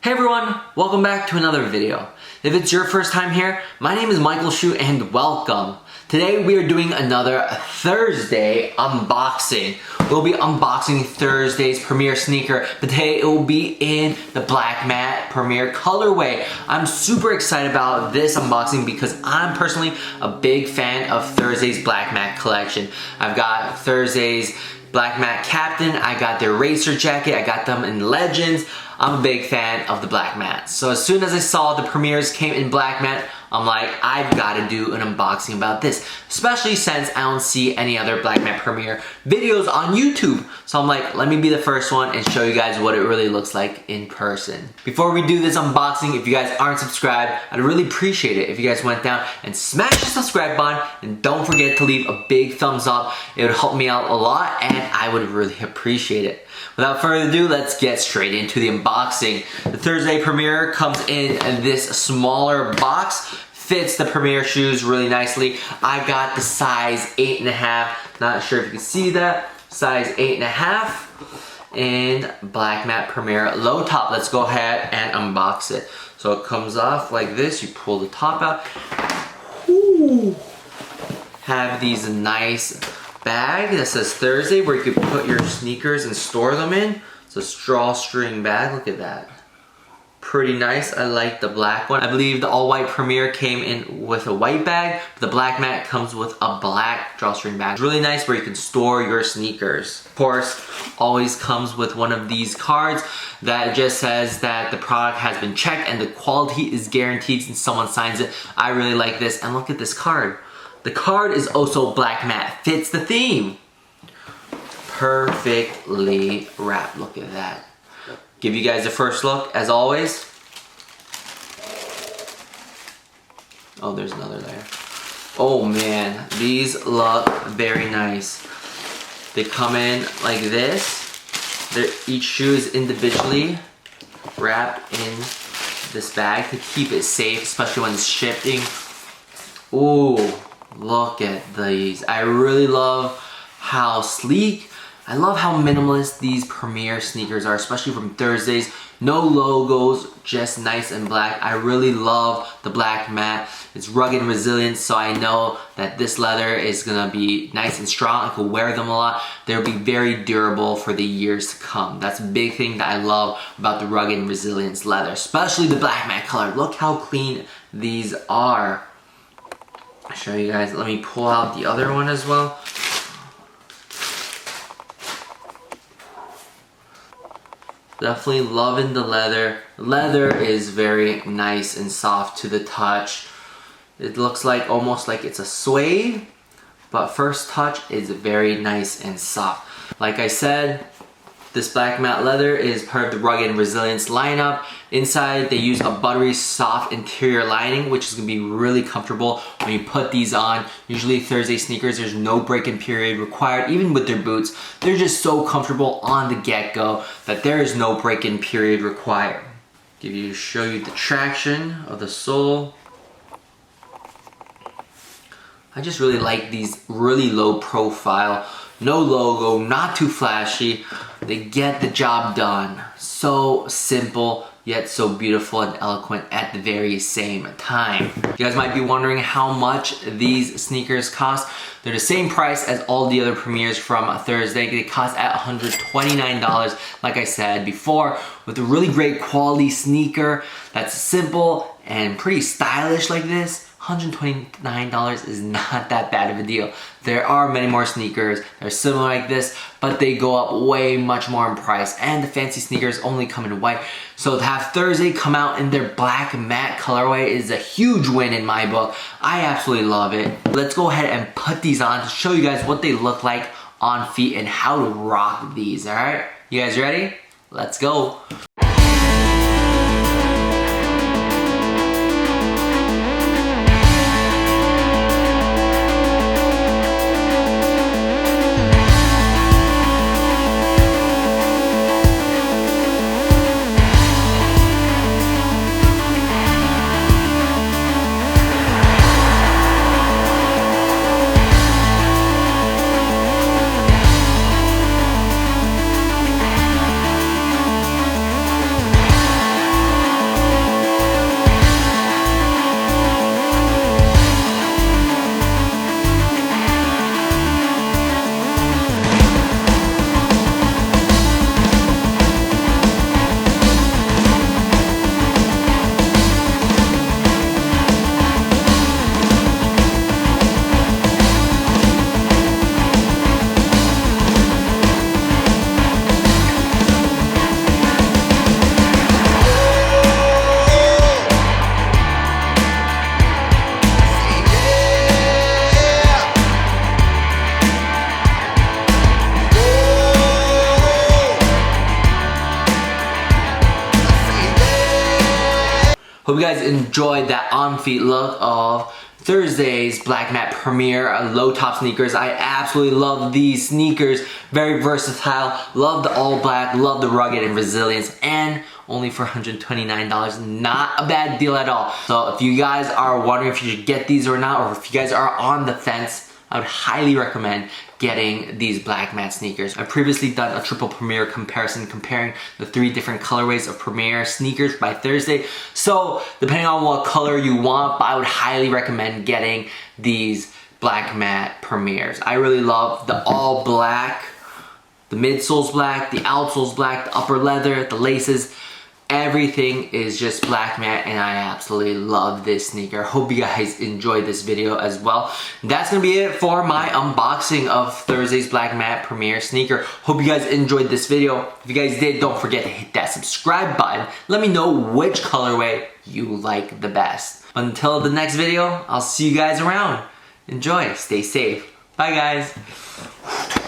Hey everyone, welcome back to another video. If it's your first time here, my name is Michael Shu and welcome. Today we are doing another Thursday unboxing. We'll be unboxing Thursday's Premier sneaker, but today it will be in the Black Matte Premier colorway. I'm super excited about this unboxing because I'm personally a big fan of Thursday's Black Matte collection. I've got Thursday's Black Matte Captain, I got their Racer jacket, I got them in Legends. I'm a big fan of the Black Matte. So as soon as I saw the Premiers came in Black Matte, I'm like, I've got to do an unboxing about this. Especially since I don't see any other Black Matte Premier videos on YouTube. So I'm like, let me be the first one and show you guys what it really looks like in person. Before we do this unboxing, if you guys aren't subscribed, I'd really appreciate it if you guys went down and smash the subscribe button. And don't forget to leave a big thumbs up. It would help me out a lot and I would really appreciate it. Without further ado, let's get straight into the unboxing. The Thursday Premier comes in this smaller box. Fits the Premier shoes really nicely. I got the size 8.5. Not sure if you can see that. Size 8.5. And Black Matte Premier low top. Let's go ahead and unbox it. So it comes off like this. You pull the top out. Ooh. Have these nice bag that says Thursday where you could put your sneakers and store them in. It's a drawstring bag, look at that. Pretty nice, I like the black one. I believe the all-white Premier came in with a white bag, but the Black Matte comes with a black drawstring bag. It's really nice where you can store your sneakers. Of course, always comes with one of these cards that just says that the product has been checked and the quality is guaranteed since someone signs it. I really like this, and look at this card. The card is also Black Matte, fits the theme. Perfectly wrapped, look at that. Give you guys a first look, as always. Oh, there's another layer. Oh man, these look very nice. They come in like this. Each shoe is individually wrapped in this bag to keep it safe, especially when it's shipping. Ooh. Look at these. I really love how sleek. I love how minimalist these Premier sneakers are, especially from Thursdays. No logos, just nice and black. I really love the Black Matte. It's rugged and resilient, so I know that this leather is gonna be nice and strong. I could wear them a lot. They'll be very durable for the years to come. That's a big thing that I love about the rugged and resilience leather, especially the Black Matte color. Look how clean these are. I'll show you guys. Let me pull out the other one as well. Definitely loving the leather. Leather is very nice and soft to the touch. It looks like almost like it's a suede, but first touch is very nice and soft. Like I said, this Black Matte leather is part of the Rugged and Resilience lineup. Inside, they use a buttery soft interior lining, which is gonna be really comfortable when you put these on. Usually Thursday sneakers, there's no break-in period required, even with their boots. They're just so comfortable on the get-go that there is no break-in period required. Show you the traction of the sole. I just really like these really low profile. No logo, not too flashy. They get the job done. So simple, yet so beautiful and eloquent at the very same time. You guys might be wondering how much these sneakers cost. They're the same price as all the other Premiers from Thursday. They cost at $129, like I said before, with a really great quality sneaker that's simple and pretty stylish like this. $129 is not that bad of a deal. There are many more sneakers that are similar like this, but they go up way much more in price, and the fancy sneakers only come in white. So to have Thursday come out in their Black Matte colorway is a huge win in my book. I absolutely love it. Let's go ahead and put these on to show you guys what they look like on feet and how to rock these, all right? You guys ready? Let's go. Hope you guys enjoyed that on-feet look of Thursday's Black Matte Premier low top sneakers. I absolutely love these sneakers. Very versatile. Love the all black. Love the rugged and resilience. And only for $129. Not a bad deal at all. So if you guys are wondering if you should get these or not, or if you guys are on the fence, I would highly recommend getting these Black Matte sneakers. I've previously done a triple Premier comparison comparing the 3 different colorways of Premier sneakers by Thursday. So depending on what color you want, I would highly recommend getting these Black Matte Premiers. I really love the all black, the midsole's black, the outsole's black, the upper leather, the laces. Everything is just black matte and I absolutely love this sneaker. Hope you guys enjoyed this video as well. That's gonna be it for my unboxing of Thursday's Black Matte Premier sneaker. Hope you guys enjoyed this video. If you guys did, don't forget to hit that subscribe button. Let me know which colorway you like the best. Until the next video, I'll see you guys around. Enjoy, stay safe. Bye guys.